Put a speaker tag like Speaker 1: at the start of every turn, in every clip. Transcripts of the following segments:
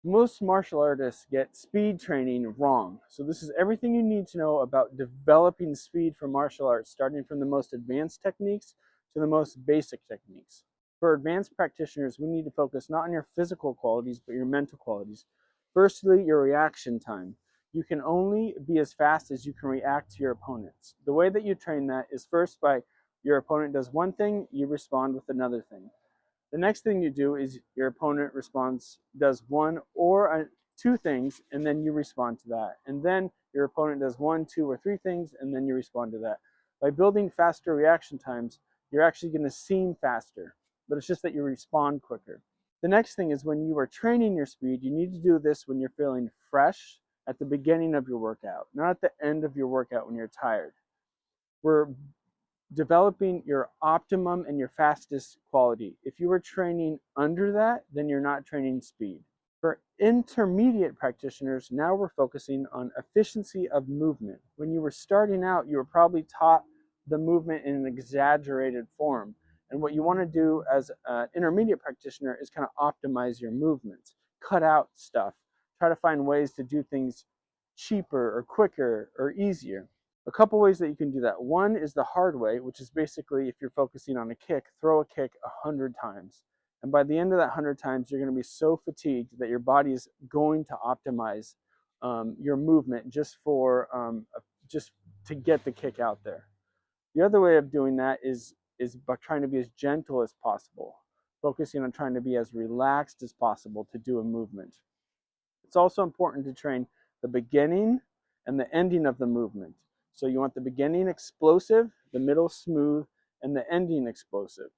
Speaker 1: Most martial artists get speed training wrong. So this is everything you need to know about developing speed for martial arts, starting from the most advanced techniques to the most basic techniques. For advanced practitioners, we need to focus not on your physical qualities, but your mental qualities. Firstly, your reaction time. You can only be as fast as you can react to your opponents. The way that you train that is first by your opponent does one thing, you respond with another thing. The next thing you do is your opponent does one or two things, and then you respond to that. And then your opponent does one, two, or three things, and then you respond to that. By building faster reaction times, you're actually going to seem faster, but it's just that you respond quicker. The next thing is when you are training your speed, you need to do this when you're feeling fresh at the beginning of your workout, not at the end of your workout when you're tired. We're developing your optimum and your fastest quality. If you are training under that, then you're not training speed. For intermediate practitioners, now we're focusing on efficiency of movement. When you were starting out, you were probably taught the movement in an exaggerated form. And what you want to do as an intermediate practitioner is kind of optimize your movements, cut out stuff, try to find ways to do things cheaper or quicker or easier. A couple ways that you can do that. One is the hard way, which is basically if you're focusing on a kick, throw a kick 100 times. And by the end of that 100 times, you're going to be so fatigued that your body is going to optimize your movement just to get the kick out there. The other way of doing that is by trying to be as gentle as possible, focusing on trying to be as relaxed as possible to do a movement. It's also important to train the beginning and the ending of the movement. So you want the beginning explosive, the middle smooth, and the ending explosive.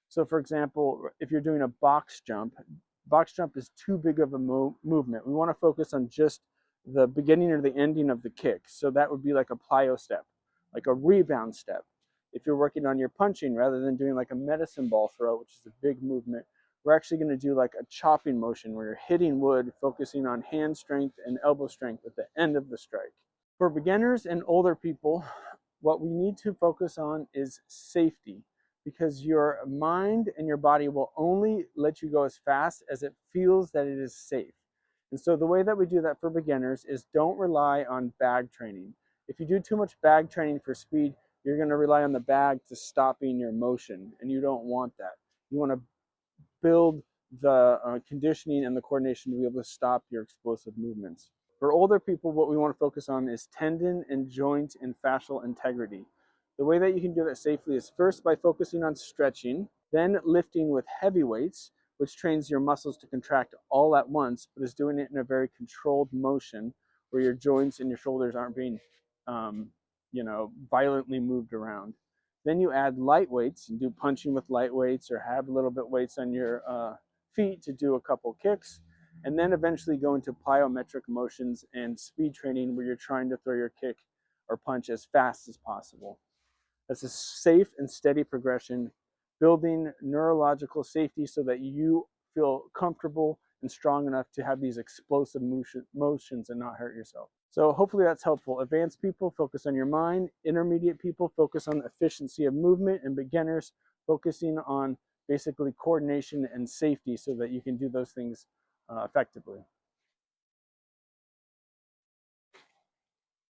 Speaker 1: So for example, if you're doing a box jump is too big of a movement. We want to focus on just the beginning or the ending of the kick. So that would be like a plyo step, like a rebound step. If you're working on your punching, rather than doing like a medicine ball throw, which is a big movement, we're actually going to do like a chopping motion where you're hitting wood, focusing on hand strength and elbow strength at the end of the strike. For beginners and older people, what we need to focus on is safety, because your mind and your body will only let you go as fast as it feels that it is safe. And so the way that we do that for beginners is don't rely on bag training. If you do too much bag training for speed, you're going to rely on the bag to stopping your motion, and you don't want that. You want to build the conditioning and the coordination to be able to stop your explosive movements. For older people, what we want to focus on is tendon and joint and fascial integrity. The way that you can do that safely is first by focusing on stretching, then lifting with heavy weights, which trains your muscles to contract all at once, but is doing it in a very controlled motion where your joints and your shoulders aren't being, violently moved around. Then you add light weights and do punching with light weights, or have a little bit weights on your feet to do a couple kicks. And then eventually go into plyometric motions and speed training where you're trying to throw your kick or punch as fast as possible. That's a safe and steady progression, building neurological safety so that you feel comfortable and strong enough to have these explosive motions and not hurt yourself. So hopefully that's helpful. Advanced people focus on your mind, intermediate people focus on efficiency of movement, and beginners focusing on basically coordination and safety so that you can do those things effectively.